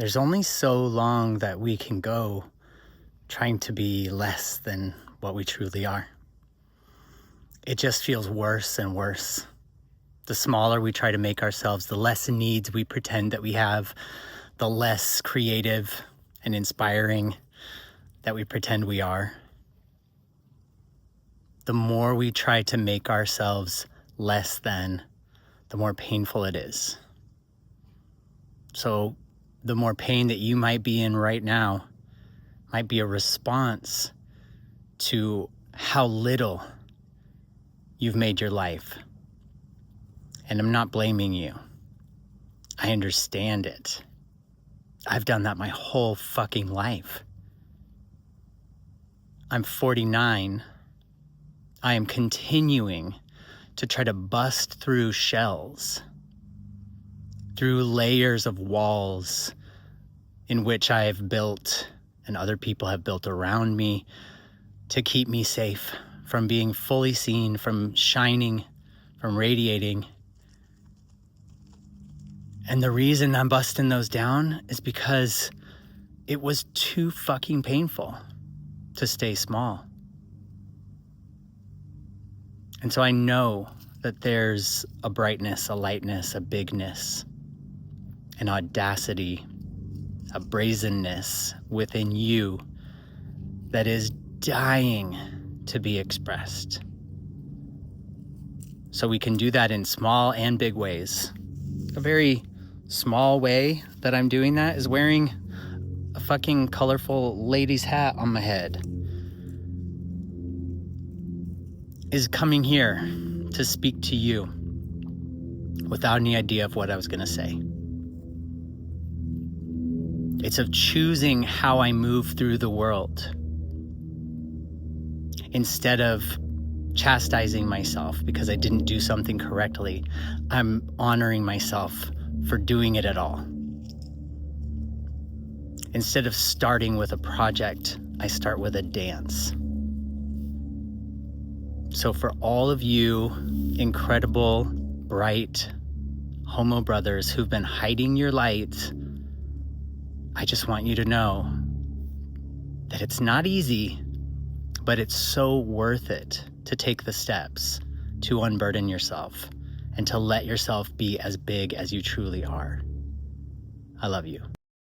There's only so long that we can go trying to be less than what we truly are. It just feels worse and worse. The smaller we try to make ourselves, the less needs we pretend that we have, the less creative and inspiring that we pretend we are. The more we try to make ourselves less than, the more painful it is. So the more pain that you might be in right now might be a response to how little you've made your life. And I'm not blaming you. I understand it. I've done that my whole fucking life. I'm 49. I am continuing to try to bust through shells, through layers of walls in which I have built and other people have built around me to keep me safe from being fully seen, from shining, from radiating. And the reason I'm busting those down is because it was too fucking painful to stay small. And so I know that there's a brightness, a lightness, a bigness, an audacity, a brazenness within you that is dying to be expressed. So we can do that in small and big ways. A very small way that I'm doing that is wearing a fucking colorful lady's hat on my head. Is coming here to speak to you without any idea of what I was going to say. It's of choosing how I move through the world instead of chastising myself because I didn't do something correctly. I'm honoring myself for doing it at all. Instead of starting with a project, I start with a dance. So for all of you incredible, bright homo brothers who've been hiding your light, I just want you to know that it's not easy, but it's so worth it to take the steps to unburden yourself and to let yourself be as big as you truly are. I love you.